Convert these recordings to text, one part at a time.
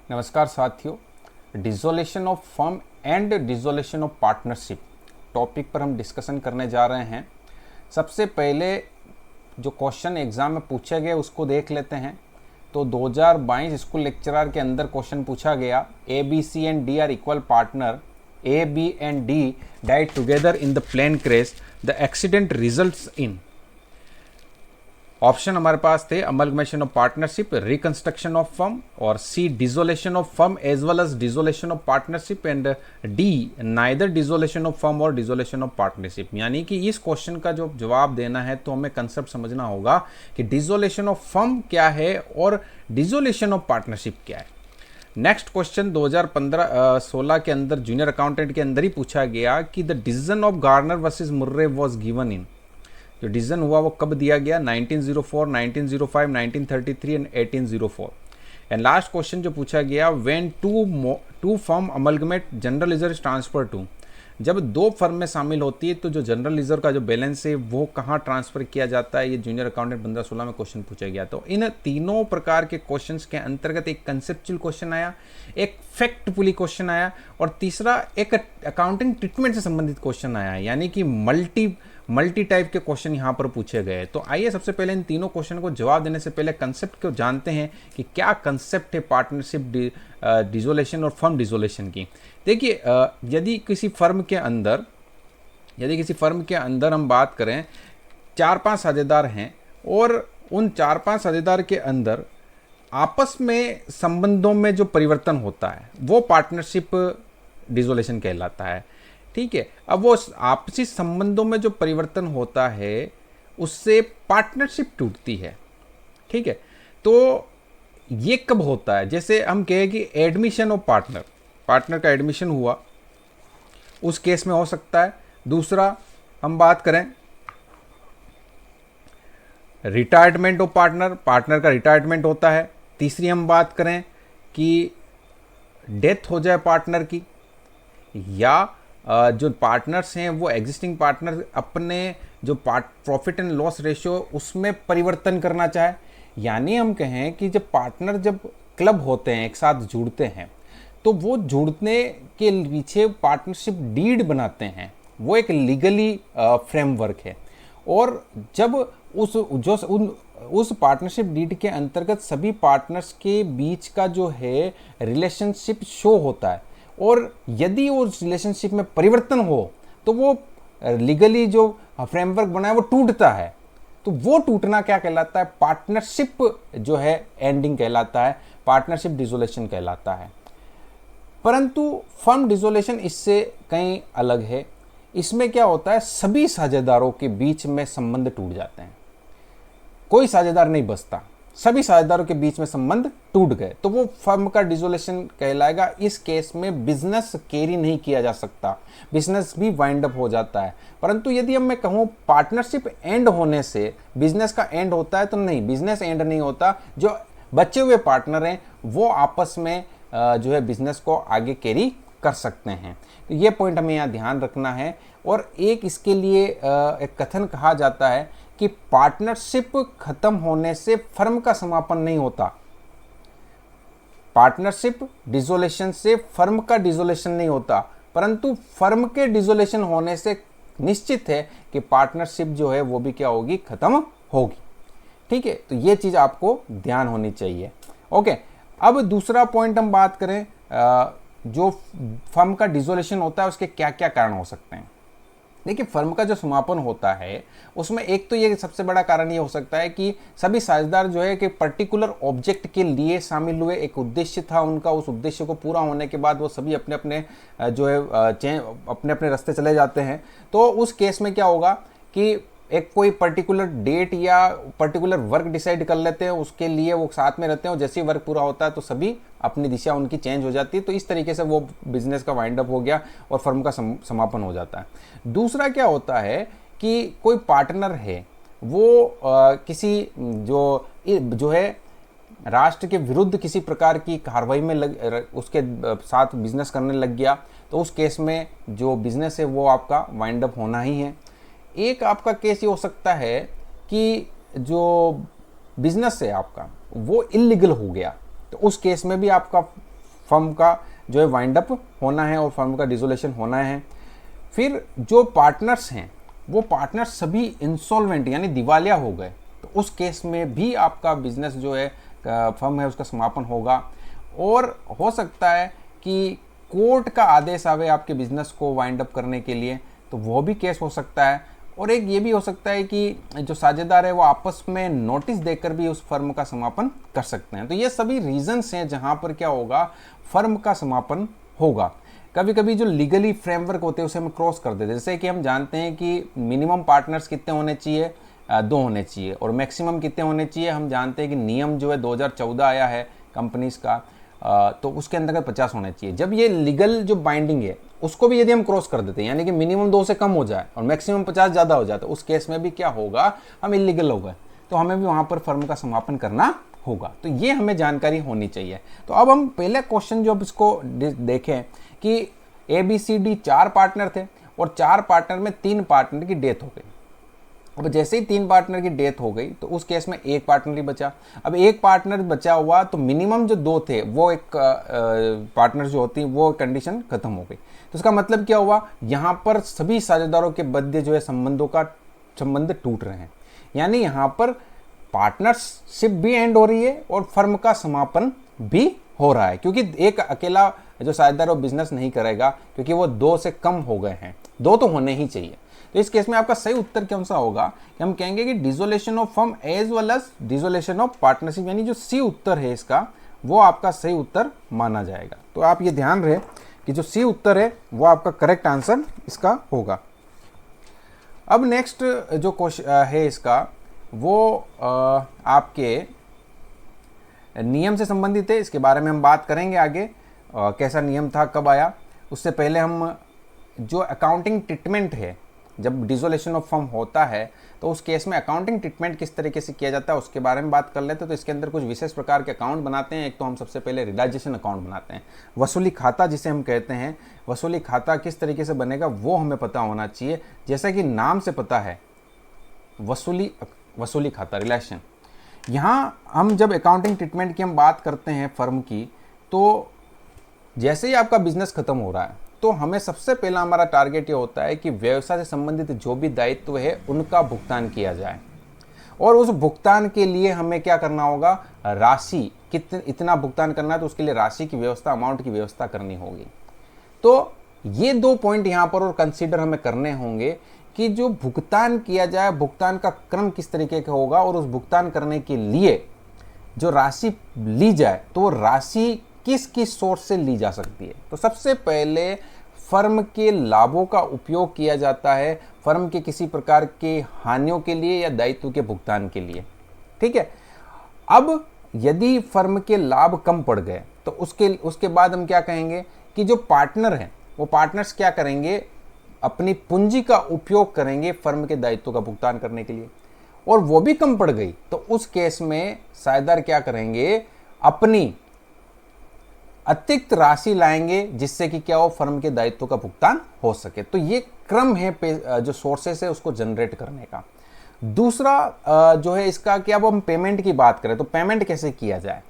नमस्कार साथियों, dissolution of firm and dissolution of partnership topic पर हम डिस्कशन करने जा रहे हैं। सबसे पहले जो क्वेश्चन एग्जाम में पूछे गए उसको देख लेते हैं। तो 2022 स्कूल लेक्चरर के अंदर क्वेश्चन पूछा गया, A B C and D are equal partner, A B and D died together in the plane crash, the accident results in. Option हमारे पास थे amalgamation of partnership, reconstruction of firm, और C dissolution of firm as well as dissolution of partnership, and D neither dissolution of firm और dissolution of partnership. यानी कि इस question का जो जवाब देना है तो हमें कंसेप्ट समझना होगा कि डिसोल्यूशन ऑफ फर्म क्या है और डिसोल्यूशन ऑफ पार्टनरशिप क्या है। नेक्स्ट क्वेश्चन 2015-16 के अंदर जूनियर अकाउंटेंट के अंदर ही पूछा गया कि the decision of Garner versus Murray was given in. जो डिसीजन हुआ वो कब दिया गया? 1904, 1905, 1933 एंड 1804। एंड लास्ट क्वेश्चन जो पूछा गया, when two firm amalgamate general ledger is transfer to. जब दो फर्म में शामिल होती है तो जो जनरल लीजर का जो बैलेंस है वो कहाँ ट्रांसफर किया जाता है, ये जूनियर अकाउंटेंट 15-16 में क्वेश्चन पूछा गया। तो इन तीनों प्रकार के क्वेश्चंस के अंतर्गत एक कंसेप्चुअल क्वेश्चन आया, एक फैक्टफुली क्वेश्चन आया, और तीसरा एक अकाउंटिंग ट्रीटमेंट से संबंधित क्वेश्चन आया। यानी कि मल्टी टाइप के क्वेश्चन यहाँ पर पूछे गए। तो आइए सबसे पहले इन तीनों क्वेश्चन को जवाब देने से पहले कंसेप्ट को जानते हैं कि क्या कंसेप्ट है पार्टनरशिप डिसोल्यूशन और फर्म डिसोल्यूशन की। देखिए, यदि किसी फर्म के अंदर हम बात करें, 4-5 साझेदार हैं और उन 4-5 साझेदार के अंदर आपस में संबंधों में जो परिवर्तन होता है वो पार्टनरशिप डिसोल्यूशन कहलाता है। ठीक है, अब वो आपसी संबंधों में जो परिवर्तन होता है उससे पार्टनरशिप टूटती है। ठीक है, तो ये कब होता है? जैसे हम कहें कि एडमिशन ऑफ पार्टनर का एडमिशन हुआ, उस केस में हो सकता है। दूसरा हम बात करें रिटायरमेंट ऑफ पार्टनर का रिटायरमेंट होता है। तीसरी हम बात करें कि डेथ हो जाए पार्टनर की, या जो पार्टनर्स हैं वो एग्जिस्टिंग पार्टनर अपने जो प्रॉफिट एंड लॉस रेशियो उसमें परिवर्तन करना चाहे। यानी हम कहें कि जब पार्टनर जब क्लब होते हैं, एक साथ जुड़ते हैं, तो वो जुड़ने के पीछे पार्टनरशिप डीड बनाते हैं, वो एक लीगली फ्रेमवर्क है। और जब उस पार्टनरशिप डीड के अंतर्गत सभी पार्टनर्स के बीच का जो है रिलेशनशिप शो होता है, और यदि उस रिलेशनशिप में परिवर्तन हो तो वो लीगली जो फ्रेमवर्क बना है वो टूटता है। तो वो टूटना क्या कहलाता है? पार्टनरशिप जो है एंडिंग कहलाता है, पार्टनरशिप डिसोल्यूशन कहलाता है। परंतु फर्म डिसोल्यूशन इससे कहीं अलग है। इसमें क्या होता है, सभी साझेदारों के बीच में संबंध टूट जाते हैं, कोई साझेदार नहीं बचता, सभी साझेदारों के बीच में संबंध टूट गए, तो वो फर्म का डिसोल्यूशन कहलाएगा। इस केस में बिजनेस कैरी नहीं किया जा सकता, बिजनेस भी वाइंड अप हो जाता है। परंतु यदि मैं कहूँ पार्टनरशिप एंड होने से बिजनेस का एंड होता है, तो नहीं, बिजनेस एंड नहीं होता। जो बचे हुए पार्टनर हैं वो आपस में जो है बिजनेस को आगे कैरी कर सकते हैं। तो ये पॉइंट हमें यहाँ ध्यान रखना है। और एक इसके लिए एक कथन कहा जाता है कि पार्टनरशिप खत्म होने से फर्म का समापन नहीं होता, पार्टनरशिप डिसोल्यूशन से फर्म का डिसोल्यूशन नहीं होता, परंतु फर्म के डिसोल्यूशन होने से निश्चित है कि पार्टनरशिप जो है वो भी क्या होगी, खत्म होगी। ठीक है, तो ये चीज आपको ध्यान होनी चाहिए। ओके, अब दूसरा पॉइंट हम बात करें, जो फर्म का डिसोल्यूशन होता है उसके क्या क्या कारण हो सकते हैं। देखिए, फर्म का जो समापन होता है उसमें एक तो ये सबसे बड़ा कारण ये हो सकता है कि सभी साझेदार जो है कि पर्टिकुलर ऑब्जेक्ट के लिए शामिल हुए, एक उद्देश्य था उनका, उस उद्देश्य को पूरा होने के बाद वो सभी अपने अपने जो है अपने अपने रास्ते चले जाते हैं। तो उस केस में क्या होगा कि एक कोई पर्टिकुलर डेट या पर्टिकुलर वर्क डिसाइड कर लेते हैं, उसके लिए वो साथ में रहते हैं, और जैसे ही वर्क पूरा होता है तो सभी अपनी दिशा उनकी चेंज हो जाती है। तो इस तरीके से वो बिजनेस का वाइंड अप हो गया और फर्म का समापन हो जाता है। दूसरा क्या होता है कि कोई पार्टनर है वो किसी जो है राष्ट्र के विरुद्ध किसी प्रकार की कार्रवाई में उसके साथ बिजनेस करने लग गया, तो उस केस में जो बिजनेस है वो आपका वाइंड अप होना ही है। एक आपका केस ये हो सकता है कि जो बिजनेस है आपका वो इलीगल हो गया, तो उस केस में भी आपका फर्म का जो है वाइंड अप होना है और फर्म का डिसोल्यूशन होना है। फिर जो पार्टनर्स हैं वो पार्टनर्स सभी इंसॉल्वेंट यानी दिवालिया हो गए, तो उस केस में भी आपका बिजनेस जो है फर्म है उसका समापन होगा। और हो सकता है कि कोर्ट का आदेश आवे आपके बिजनेस को वाइंड अप करने के लिए, तो वो भी केस हो सकता है। और एक ये भी हो सकता है कि जो साझेदार है वो आपस में नोटिस देकर भी उस फर्म का समापन कर सकते हैं। तो ये सभी रीजंस हैं जहां पर क्या होगा, फर्म का समापन होगा। कभी कभी जो लीगली फ्रेमवर्क होते हैं उसे हम क्रॉस कर देते हैं, जैसे कि हम जानते हैं कि मिनिमम पार्टनर्स कितने होने चाहिए, 2 होने चाहिए, और मैक्सिमम कितने होने चाहिए। हम जानते हैं कि नियम जो है 2014 आया है कंपनीज का, तो उसके अंतर्गत 50 होने चाहिए। जब ये लीगल जो बाइंडिंग है उसको भी यदि हम क्रॉस कर देते हैं, यानी कि मिनिमम 2 से कम हो जाए और मैक्सिमम 50 ज़्यादा हो जाए, तो उस केस में भी क्या होगा, हम इलीगल हो गए, तो हमें भी वहाँ पर फर्म का समापन करना होगा। तो ये हमें जानकारी होनी चाहिए। तो अब हम पहले क्वेश्चन जो अब इसको देखें कि ABCD 4 पार्टनर थे और 4 पार्टनर में 3 पार्टनर की डेथ हो गई। अब जैसे ही 3 पार्टनर की डेथ हो गई तो उस केस में एक पार्टनर ही बचा। अब एक पार्टनर बचा हुआ तो मिनिमम जो 2 थे वो एक पार्टनर जो होती वो कंडीशन खत्म हो गई। तो इसका मतलब क्या हुआ, यहाँ पर सभी साझेदारों के मध्य जो है संबंध टूट रहे हैं, यानी यहाँ पर पार्टनरशिप भी एंड हो रही है और फर्म का समापन भी हो रहा है, क्योंकि एक अकेला जो साझेदार वो बिजनेस नहीं करेगा, क्योंकि वो 2 से कम हो गए हैं, 2 तो होने ही चाहिए। तो इस केस में आपका सही उत्तर कौन सा होगा कि हम कहेंगे कि dissolution of firm as well as dissolution of partnership, यानी जो सी उत्तर है इसका वो आपका सही उत्तर माना जाएगा। तो आप ये ध्यान रहे कि जो सी उत्तर है वो आपका करेक्ट आंसर इसका होगा। अब नेक्स्ट जो क्वेश्चन है इसका वो आपके नियम से संबंधित है, इसके बारे में हम बात करेंगे आगे, कैसा नियम था, कब आया। उससे पहले हम जो अकाउंटिंग ट्रीटमेंट है, जब डिसोल्यूशन ऑफ फर्म होता है तो उस केस में अकाउंटिंग ट्रीटमेंट किस तरीके से किया जाता है उसके बारे में बात कर लेते हैं। तो इसके अंदर कुछ विशेष प्रकार के अकाउंट बनाते हैं। एक तो हम सबसे पहले रियलाइजेशन अकाउंट बनाते हैं, वसूली खाता जिसे हम कहते हैं। वसूली खाता किस तरीके से बनेगा वो हमें पता होना चाहिए, जैसा कि नाम से पता है वसूली खाता रिलेशन। यहाँ हम जब अकाउंटिंग ट्रीटमेंट की हम बात करते हैं फर्म की, तो जैसे ही आपका बिजनेस खत्म हो रहा है तो हमें सबसे पहला हमारा टारगेट ये होता है कि व्यवसाय से संबंधित जो भी दायित्व है उनका भुगतान किया जाए, और उस भुगतान के लिए हमें क्या करना होगा, राशि इतना भुगतान करना है, तो उसके लिए राशि की व्यवस्था, अमाउंट की व्यवस्था करनी होगी। तो ये 2 पॉइंट यहाँ पर और कंसीडर हमें करने होंगे कि जो भुगतान किया जाए, भुगतान का क्रम किस तरीके का होगा, और उस भुगतान करने के लिए जो राशि ली जाए तो वो राशि किस किस सोर्स से ली जा सकती है। तो सबसे पहले फर्म के लाभों का उपयोग किया जाता है फर्म के किसी प्रकार के हानियों के लिए या दायित्व के भुगतान के लिए, ठीक है। अब यदि फर्म के लाभ कम पड़ गए तो उसके बाद हम क्या कहेंगे कि जो पार्टनर हैं वो पार्टनर्स क्या करेंगे, अपनी पूंजी का उपयोग करेंगे फर्म के दायित्व का भुगतान करने के लिए, और वो भी कम पड़ गई तो उस केस में साझेदार क्या करेंगे, अपनी अतिरिक्त राशि लाएंगे जिससे कि क्या हो, फर्म के दायित्व का भुगतान हो सके। तो ये क्रम है जो सोर्सेस है उसको जनरेट करने का। दूसरा जो है इसका कि अब हम पेमेंट की बात करें तो पेमेंट कैसे किया जाए,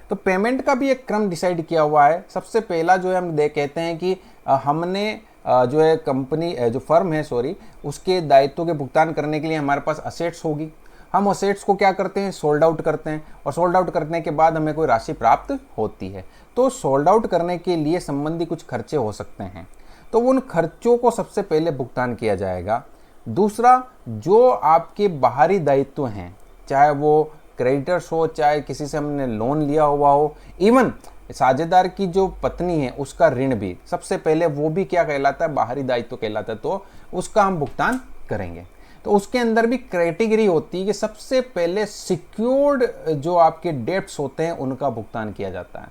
तो पेमेंट का भी एक क्रम डिसाइड किया हुआ है। सबसे पहला जो है हम कहते हैं कि हमने जो है कंपनी जो फर्म है उसके दायित्व के भुगतान करने के लिए हमारे पास असेट्स होगी। हम असेट्स को क्या करते हैं, सोल्ड आउट करते हैं, और सोल्ड आउट करने के बाद हमें कोई राशि प्राप्त होती है। तो सोल्ड आउट करने के लिए संबंधी कुछ खर्चे हो सकते हैं, तो उन खर्चों को सबसे पहले भुगतान किया जाएगा। दूसरा, जो आपके बाहरी दायित्व हैं, चाहे वो क्रेडिटर्स हो, चाहे किसी से हमने लोन लिया हुआ हो, इवन साझेदार की जो पत्नी है उसका ऋण भी सबसे पहले वो भी क्या कहलाता है, बाहरी दायित्व कहलाता है, तो उसका हम भुगतान करेंगे। तो उसके अंदर भी कैटेगरी होती है कि सबसे पहले सिक्योर्ड जो आपके डेट्स होते हैं उनका भुगतान किया जाता है,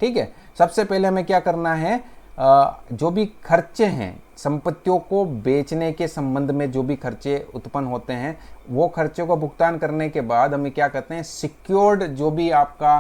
ठीक है। सबसे पहले हमें क्या करना है, जो भी खर्चे हैं, संपत्तियों को बेचने के संबंध में जो भी खर्चे उत्पन्न होते हैं वो खर्चों का भुगतान करने के बाद हमें क्या कहते हैं, सिक्योर्ड जो भी आपका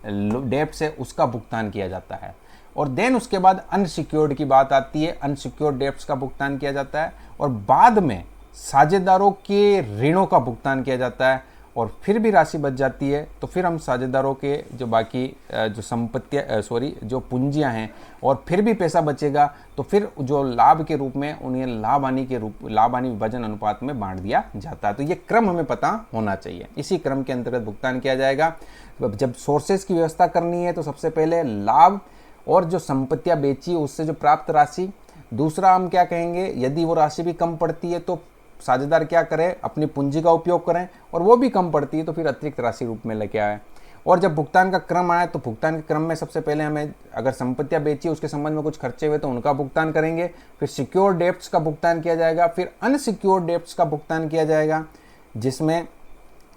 डेब्ट्स है उसका भुगतान किया जाता है। और देन उसके बाद अनसिक्योर्ड की बात आती है, अनसिक्योर्ड डेब्ट्स का भुगतान किया जाता है, और बाद में साझेदारों के ऋणों का भुगतान किया जाता है, और फिर भी राशि बच जाती है तो फिर हम साझेदारों के जो बाकी जो संपत्तियाँ जो पूंजियाँ हैं और फिर भी पैसा बचेगा तो फिर जो लाभ के रूप में उन्हें लाभ हानि विभाजन अनुपात में बांट दिया जाता है। तो ये क्रम हमें पता होना चाहिए, इसी क्रम के अंतर्गत भुगतान किया जाएगा। जब सोर्सेज की व्यवस्था करनी है तो सबसे पहले लाभ और जो संपत्तियां बेची उससे जो प्राप्त राशि, दूसरा हम क्या कहेंगे, यदि वो राशि भी कम पड़ती है तो साझेदार क्या करें, अपनी पूंजी का उपयोग करें, और वो भी कम पड़ती है तो फिर अतिरिक्त राशि रूप में लेके आए। और जब भुगतान का क्रम आए तो भुगतान के क्रम में सबसे पहले हमें अगर संपत्तियां बेची उसके संबंध में कुछ खर्चे हुए तो उनका भुगतान करेंगे, फिर सिक्योर डेब्ट्स का भुगतान किया जाएगा, फिर अनसिक्योर डेब्ट्स का भुगतान किया जाएगा, जिसमें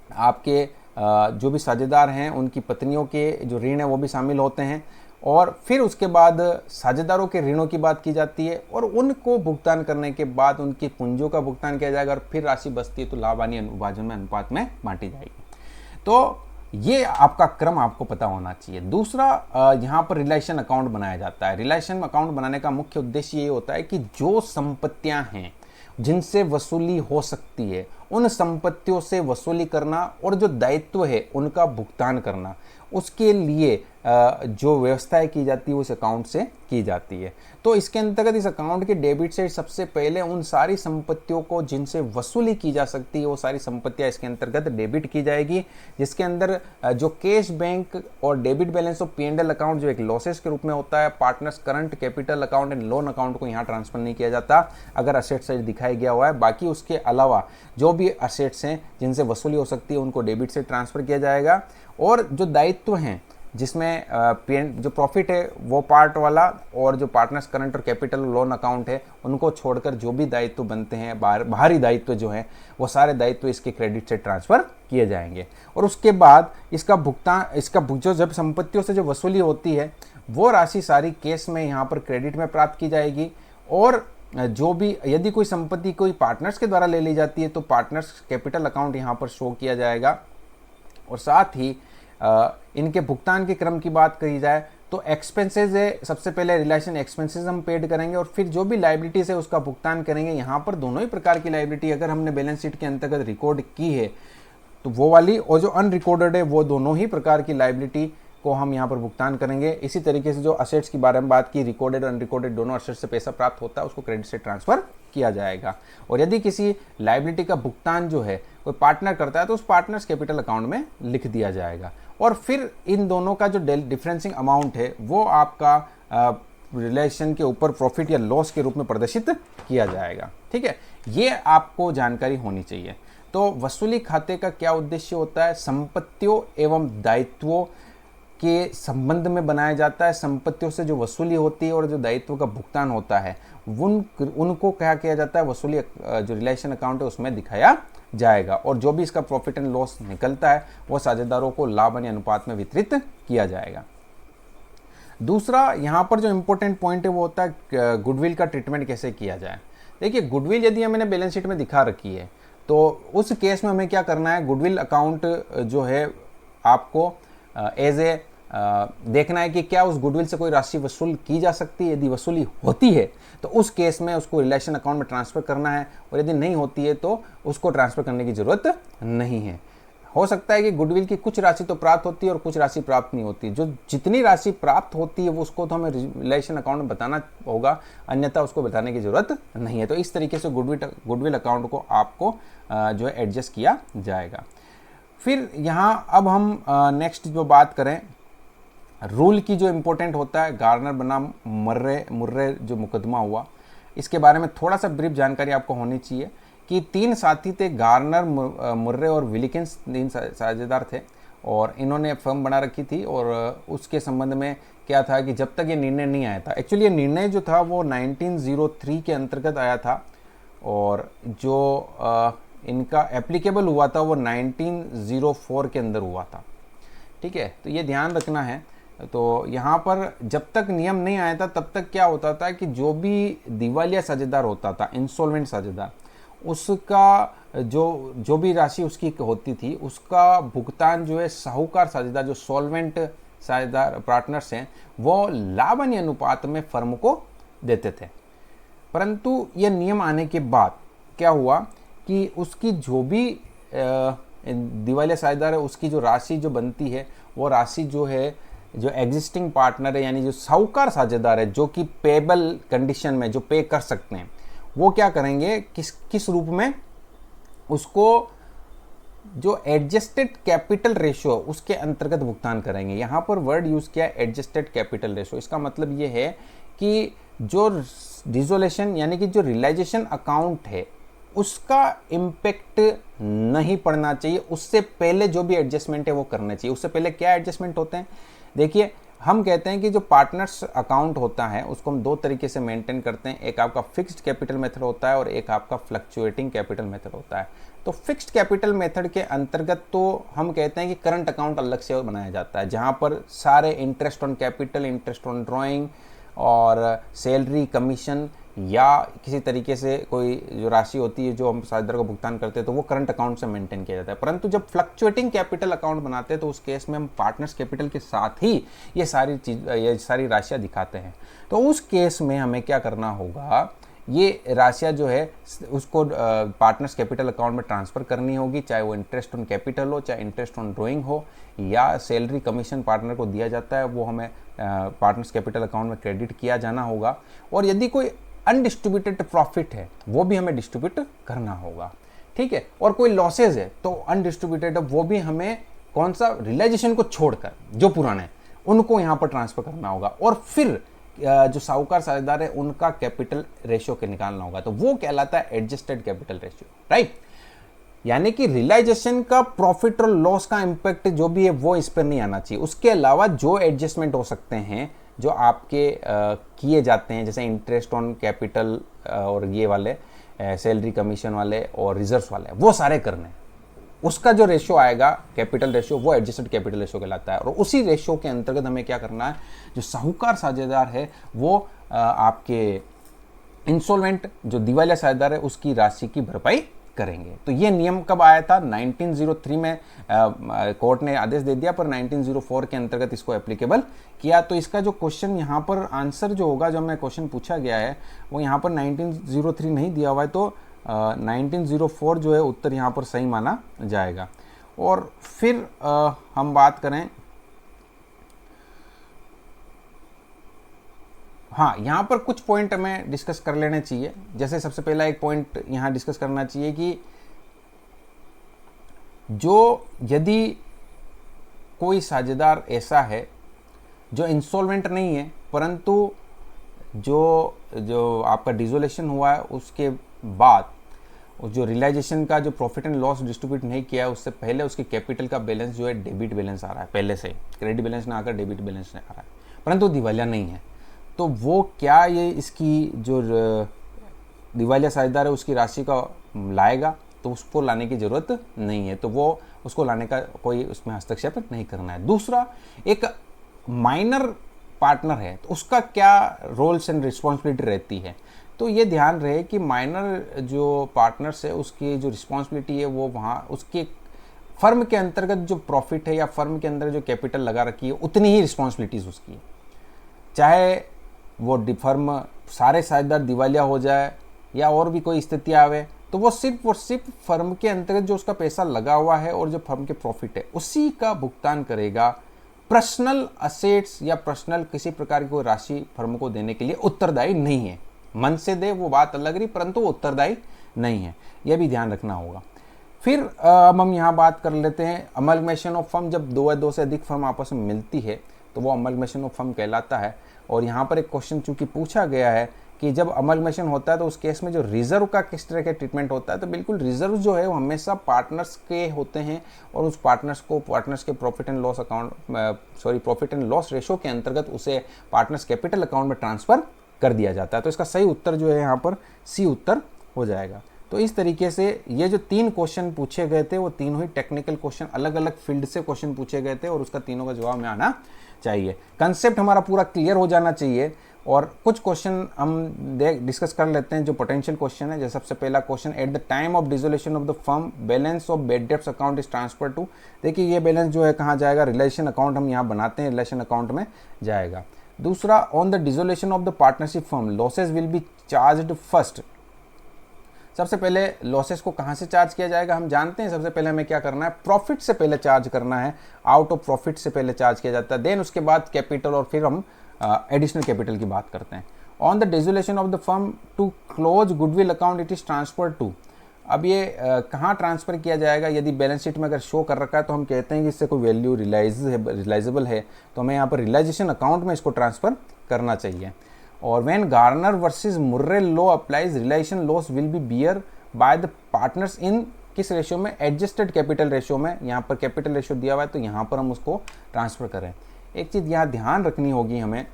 आपके जो भी साझेदार हैं उनकी पत्नियों के जो ऋण है वो भी शामिल होते हैं। और फिर उसके बाद साझेदारों के ऋणों की बात की जाती है और उनको भुगतान करने के बाद उनकी पूंजियों का भुगतान किया जाएगा और फिर राशि बचती है तो लाभ हानि विभाजन में अनुपात में बांटी जाएगी। तो ये आपका क्रम आपको पता होना चाहिए। दूसरा, यहाँ पर रिलेशन अकाउंट बनाया जाता है। रिलेशन अकाउंट बनाने का मुख्य उद्देश्य ये होता है कि जो संपत्तियां हैं जिनसे वसूली हो सकती है उन संपत्तियों से वसूली करना और जो दायित्व है उनका भुगतान करना, उसके लिए जो व्यवस्थाएं की जाती है उस अकाउंट से की जाती है। तो इसके अंतर्गत इस अकाउंट के डेबिट से सबसे पहले उन सारी संपत्तियों को जिनसे वसूली की जा सकती है वो सारी संपत्तियां इसके अंतर्गत डेबिट की जाएगी, जिसके अंदर जो कैश बैंक और debit balance of P&L account जो एक लॉसेस के रूप में होता है, partners current capital account and loan account को यहाँ ट्रांसफर नहीं किया जाता अगर असेट साइड दिखाया गया हुआ है। बाकी उसके अलावा जो भी असेट्स हैं जिनसे वसूली हो सकती है उनको डेबिट से ट्रांसफर किया जाएगा। और जो दायित्व हैं जिसमें जो प्रॉफिट है वो पार्ट वाला और जो पार्टनर्स करंट और कैपिटल लोन अकाउंट है उनको छोड़कर जो भी दायित्व बनते हैं बाहरी दायित्व जो है वो सारे दायित्व इसके क्रेडिट से ट्रांसफर किए जाएंगे। और उसके बाद इसका भुगतान जो जब संपत्तियों से जो वसूली होती है वो राशि सारी केस में यहाँ पर क्रेडिट में प्राप्त की जाएगी। और जो भी यदि कोई संपत्ति कोई पार्टनर्स के द्वारा ले ली जाती है तो पार्टनर्स कैपिटल अकाउंट यहाँ पर शो किया जाएगा। और साथ ही इनके भुगतान के क्रम की बात करी जाए तो एक्सपेंसेस है, सबसे पहले रिलेशन एक्सपेंसेस हम पेड करेंगे और फिर जो भी लायबिलिटीज है उसका भुगतान करेंगे। यहाँ पर दोनों ही प्रकार की लायबिलिटी अगर हमने बैलेंस शीट के अंतर्गत रिकॉर्ड की है तो वो वाली और जो अनरिकॉर्डेड है वो दोनों ही प्रकार की लायबिलिटी को हम यहाँ पर भुगतान करेंगे। इसी तरीके से जो असेट्स के बारे में बात की, रिकॉर्डेड और अनरिकॉर्डेड दोनों असेट्स से पैसा प्राप्त होता है उसको क्रेडिट से ट्रांसफर किया जाएगा। और यदि किसी लायबिलिटी का भुगतान जो है कोई पार्टनर करता है तो उस पार्टनर्स कैपिटल अकाउंट में लिख दिया जाएगा। और फिर इन दोनों का जो डिफरेंसिंग अमाउंट है वो आपका रिलेशन के ऊपर प्रॉफिट या लॉस के रूप में प्रदर्शित किया जाएगा। ठीक है, ये आपको जानकारी होनी चाहिए। तो वसूली खाते का क्या उद्देश्य होता है, संपत्तियों एवं दायित्वों के संबंध में बनाया जाता है। संपत्तियों से जो वसूली होती है और जो दायित्व का भुगतान होता है उनको क्या किया जाता है, वसूली जो रिलेशन अकाउंट है उसमें दिखाया जाएगा। और जो भी इसका प्रॉफिट एंड लॉस निकलता है वो साझेदारों को लाभ हानि अनुपात में वितरित किया जाएगा। दूसरा यहाँ पर जो इंपॉर्टेंट पॉइंट है वो होता है गुडविल का ट्रीटमेंट कैसे किया जाए। देखिए, गुडविल यदि मैंने बैलेंस शीट में दिखा रखी है तो उस केस में हमें क्या करना है, गुडविल अकाउंट जो है आपको एज ए देखना है कि क्या उस गुडविल से कोई राशि वसूल की जा सकती है। यदि वसूली होती है तो उस केस में उसको रिलेशन अकाउंट में ट्रांसफर करना है, और यदि नहीं होती है तो उसको ट्रांसफर करने की जरूरत नहीं है। हो सकता है कि गुडविल की कुछ राशि तो प्राप्त होती है और कुछ राशि प्राप्त नहीं होती। जो जितनी राशि प्राप्त होती है वो उसको तो हमें रिलेशन अकाउंट में बताना होगा, अन्यथा उसको बताने की जरूरत नहीं है। तो इस तरीके से गुडविल अकाउंट को आपको जो है एडजस्ट किया जाएगा। फिर यहाँ अब हम नेक्स्ट जो बात करें रूल की, जो इम्पोर्टेंट होता है गार्नर बनाम मुर्रे जो मुकदमा हुआ, इसके बारे में थोड़ा सा ब्रीफ जानकारी आपको होनी चाहिए कि 3 साथी थे, गार्नर, मुर्रे और विलिकिंस, 3 साझेदार थे और इन्होंने फर्म बना रखी थी। और उसके संबंध में क्या था कि जब तक ये निर्णय नहीं आया था, एक्चुअली ये निर्णय जो था वो 1903 के अंतर्गत आया था और जो इनका एप्लीकेबल हुआ था वो 1904 के अंदर हुआ था। ठीक है, तो ये ध्यान रखना है। तो यहाँ पर जब तक नियम नहीं आया था तब तक क्या होता था कि जो भी दिवालिया साझेदार होता था, इंसॉल्वेंट साझेदार, उसका जो भी राशि उसकी होती थी उसका भुगतान जो है साहूकार साझेदार, जो सॉल्वेंट साझेदार पार्टनर्स हैं, वो लाभ हानि अनुपात में फर्म को देते थे। परंतु ये नियम आने के बाद क्या हुआ कि उसकी जो भी दिवालिया साझेदार है उसकी जो राशि जो बनती है वो राशि जो है जो एग्जिस्टिंग पार्टनर है यानी जो साहूकार साझेदार है जो कि पेबल कंडीशन में जो पे कर सकते हैं वो क्या करेंगे, किस रूप में, उसको जो एडजस्टेड कैपिटल रेशियो उसके अंतर्गत भुगतान करेंगे। यहाँ पर वर्ड यूज किया एडजस्टेड कैपिटल रेशियो। इसका मतलब ये है कि जो डिसोल्यूशन यानी कि जो रियलाइजेशन अकाउंट है उसका इम्पेक्ट नहीं पड़ना चाहिए, उससे पहले जो भी एडजस्टमेंट है वो करना चाहिए। उससे पहले क्या एडजस्टमेंट होते हैं, देखिए हम कहते हैं कि जो पार्टनर्स अकाउंट होता है उसको हम दो तरीके से मेंटेन करते हैं, एक आपका फिक्स्ड कैपिटल मेथड होता है और एक आपका फ्लक्चुएटिंग कैपिटल मेथड होता है। तो फिक्स्ड कैपिटल मेथड के अंतर्गत तो हम कहते हैं कि करंट अकाउंट अलग से बनाया जाता है जहां पर सारे interest on capital, interest on drawing और सैलरी, कमीशन या किसी तरीके से कोई जो राशि होती है जो हम साझेदार को भुगतान करते हैं तो वो करंट अकाउंट से मेंटेन किया जाता है। परंतु जब फ्लक्चुएटिंग कैपिटल अकाउंट बनाते हैं तो उस केस में हम पार्टनर्स कैपिटल के साथ ही ये सारी राशियां दिखाते हैं। तो उस केस में हमें क्या करना होगा, ये राशियां जो है उसको पार्टनर्स कैपिटल अकाउंट में ट्रांसफ़र करनी होगी, चाहे वो इंटरेस्ट ऑन कैपिटल हो, चाहे इंटरेस्ट ऑन ड्रॉइंग हो, या सैलरी कमीशन पार्टनर को दिया जाता है वो हमें पार्टनर्स कैपिटल अकाउंट में क्रेडिट किया जाना होगा। और यदि कोई अनडिस्ट्रीब्यूटेड प्रॉफिट है वो भी हमें डिस्ट्रीब्यूट करना होगा, ठीक है। और कोई लॉसेज है तो अनडिस्ट्रीब्यूटेड वो भी हमें कौन सा, रियलाइजेशन को छोड़कर जो पुराने उनको यहाँ पर ट्रांसफर करना होगा। और फिर जो साहूकार साझेदार है उनका कैपिटल रेशियो के निकालना होगा, तो वो कहलाता है एडजस्टेड कैपिटल रेशियो, राइट। यानी कि रियलाइजेशन का प्रॉफिट और लॉस का इंपैक्ट जो भी है वो इस पर नहीं आना चाहिए। उसके अलावा जो एडजस्टमेंट हो सकते हैं जो आपके किए जाते हैं, जैसे इंटरेस्ट ऑन कैपिटल और ये वाले सैलरी कमीशन वाले और रिजर्व वाले, वो सारे करने, उसका जो रेशियो आएगा कैपिटल रेशियो वो एडजस्टेड कैपिटल रेशियो कहलाता है। और उसी रेशियो के अंतर्गत हमें क्या करना है, जो साहूकार साझेदार है वो आपके इंसॉल्वेंट जो दिवालिया साझेदार है उसकी राशि की भरपाई करेंगे। तो ये नियम कब आया था, 1903 में कोर्ट ने आदेश दे दिया, पर 1904 के अंतर्गत इसको एप्लीकेबल किया। तो इसका जो क्वेश्चन यहाँ पर आंसर जो होगा, जो हमें क्वेश्चन पूछा गया है वो यहाँ पर 1903 नहीं दिया हुआ है, तो 1904 जो है उत्तर यहाँ पर सही माना जाएगा। और फिर हम बात करें, हाँ यहाँ पर कुछ पॉइंट हमें डिस्कस कर लेने चाहिए। जैसे सबसे पहला एक पॉइंट यहाँ डिस्कस करना चाहिए कि जो यदि कोई साझेदार ऐसा है जो इंसॉल्वेंट नहीं है परंतु जो आपका डिसोल्यूशन हुआ है उसके बाद जो रियलाइजेशन का जो प्रॉफिट एंड लॉस डिस्ट्रीब्यूट नहीं किया है उससे पहले उसके कैपिटल का बैलेंस जो है डेबिट बैलेंस आ रहा है, पहले से क्रेडिट बैलेंस ना आकर डेबिट बैलेंस आ रहा है, परंतु दिवालिया नहीं है, तो वो क्या ये इसकी जो दिवालिया साझेदार है उसकी राशि का लाएगा, तो उसको लाने की ज़रूरत नहीं है, तो वो उसको लाने का कोई उसमें हस्तक्षेप नहीं करना है। दूसरा, एक माइनर पार्टनर है तो उसका क्या रोल्स एंड रिस्पॉन्सिबिलिटी रहती है, तो ये ध्यान रहे कि माइनर जो पार्टनर्स है उसकी जो रिस्पॉन्सिबिलिटी है वो वहाँ उसके फर्म के अंतर्गत जो प्रॉफिट है या फर्म के अंदर जो कैपिटल लगा रखी है उतनी ही रिस्पॉन्सिबिलिटीज़ उसकी है। चाहे वो फर्म सारे साझेदार दिवालिया हो जाए या और भी कोई स्थिति आवे, तो वो सिर्फ और सिर्फ फर्म के अंतर्गत जो उसका पैसा लगा हुआ है और जो फर्म के प्रॉफिट है उसी का भुगतान करेगा। पर्सनल असेट्स या पर्सनल किसी प्रकार की कोई राशि फर्म को देने के लिए उत्तरदायी नहीं है। मन से दे वो बात अलग रही, परंतु वो उत्तरदायी नहीं है, यह भी ध्यान रखना होगा। फिर अब हम यहाँ बात कर लेते हैं अमलगमेशन ऑफ फर्म। जब दो से अधिक फर्म आपस में मिलती है तो वो अमलगमेशन ऑफ फर्म कहलाता है। और यहाँ पर एक क्वेश्चन चूंकि पूछा गया है कि जब अमलगमेशन होता है तो उस केस में जो रिजर्व का किस तरह का ट्रीटमेंट होता है, तो बिल्कुल रिजर्व जो है वो हमेशा पार्टनर्स के होते हैं और उस पार्टनर्स के profit and loss profit and loss ratio के अंतर्गत उसे पार्टनर्स कैपिटल अकाउंट में ट्रांसफर कर दिया जाता है। तो इसका सही उत्तर जो है यहाँ पर सी उत्तर हो जाएगा। तो इस तरीके से ये जो 3 क्वेश्चन पूछे गए थे वो तीनों ही टेक्निकल क्वेश्चन, अलग अलग फील्ड से क्वेश्चन पूछे गए थे और उसका तीनों का जवाब में आना चाहिए। कंसेप्ट हमारा पूरा क्लियर हो जाना चाहिए। और कुछ क्वेश्चन हम डिस्कस कर लेते हैं जो पोटेंशियल क्वेश्चन है। जैसे सबसे पहला question, at the time of dissolution of the firm balance of bad debts account is transfer to. देखिए ये बैलेंस जो है कहाँ जाएगा, रिलेशन अकाउंट हम यहाँ बनाते हैं, रिलेशन अकाउंट में जाएगा। दूसरा, on the dissolution of the partnership firm losses will be charged first. सबसे पहले लॉसेस को कहाँ से चार्ज किया जाएगा हम जानते हैं। सबसे पहले हमें क्या करना है, प्रॉफिट से पहले चार्ज करना है, आउट ऑफ प्रॉफिट से पहले चार्ज किया जाता है, देन उसके बाद कैपिटल और फिर हम एडिशनल कैपिटल की बात करते हैं। On the dissolution of the firm to close goodwill account it is transfer to. अब ये कहाँ ट्रांसफ़र किया जाएगा, यदि बैलेंस शीट में अगर शो कर रखा है तो हम कहते हैं कि इससे कोई वैल्यू रियलाइजेबल है, तो हमें यहाँ पर रियलाइजेशन अकाउंट में इसको ट्रांसफ़र करना चाहिए। और when Garner versus Murray law applies, realisation loss will be bear by the partners in किस रेशियो में, एडजस्टेड कैपिटल रेशियो में। यहाँ पर कैपिटल रेशियो दिया हुआ है तो यहाँ पर हम उसको ट्रांसफ़र करें। एक चीज़ यहाँ ध्यान रखनी होगी हमें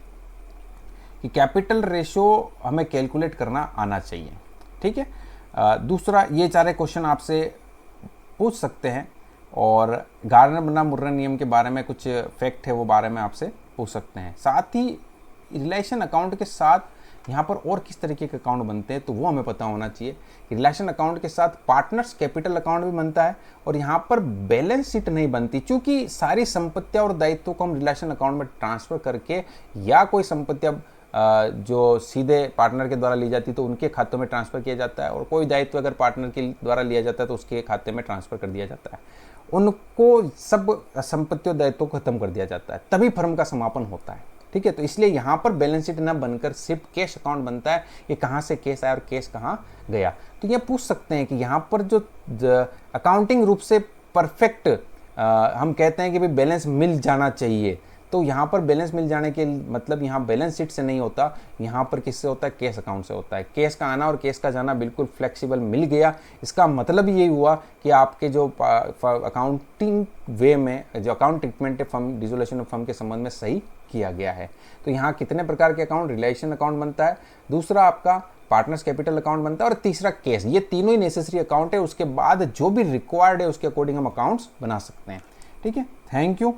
कि कैपिटल रेशियो हमें कैलकुलेट करना आना चाहिए, ठीक है। दूसरा, ये सारे क्वेश्चन आपसे पूछ सकते हैं और गार्नर बनाम मुर्रे नियम के बारे में कुछ फैक्ट है वो बारे में आपसे पूछ सकते हैं। साथ ही रिलेशन अकाउंट के साथ यहाँ पर और किस तरीके के अकाउंट बनते हैं तो वो हमें पता होना चाहिए। रिलेशन अकाउंट के साथ पार्टनर्स कैपिटल अकाउंट भी बनता है और यहाँ पर बैलेंस शीट नहीं बनती, क्योंकि सारी संपत्तियाँ और दायित्वों को हम रिलेशन अकाउंट में ट्रांसफ़र करके, या कोई संपत्तियाँ जो सीधे पार्टनर के द्वारा ली जाती है तो उनके खातों में ट्रांसफ़र किया जाता है, और कोई दायित्व अगर पार्टनर के द्वारा लिया जाता है तो उसके खाते में ट्रांसफ़र कर दिया जाता है। उनको सब संपत्ति और दायित्व को खत्म कर दिया जाता है, तभी फर्म का समापन होता है, ठीक है। तो इसलिए यहाँ पर बैलेंस शीट ना बनकर सिर्फ कैश अकाउंट बनता है, ये कहाँ से कैश आया और कैश कहाँ गया। तो ये पूछ सकते हैं कि यहाँ पर जो अकाउंटिंग रूप से परफेक्ट हम कहते हैं कि भाई बैलेंस मिल जाना चाहिए, तो यहाँ पर बैलेंस मिल जाने के मतलब यहाँ बैलेंस शीट से नहीं होता, यहाँ पर किससे होता है, कैश अकाउंट से होता है। कैश का आना और कैश का जाना बिल्कुल फ्लेक्सिबल मिल गया। इसका मतलब ये हुआ कि आपके जो अकाउंटिंग वे में जो अकाउंट ट्रीटमेंट है फर्म डिसोल्यूशन ऑफ फर्म के संबंध में सही किया गया है। तो यहाँ कितने प्रकार के अकाउंट, रिलेशन अकाउंट बनता है, दूसरा आपका पार्टनर्स कैपिटल अकाउंट बनता है और तीसरा कैश। ये तीनों ही नेसेसरी अकाउंट है, उसके बाद जो भी रिक्वायर्ड है उसके अकॉर्डिंग हम अकाउंट्स बना सकते हैं, ठीक है। Thank you.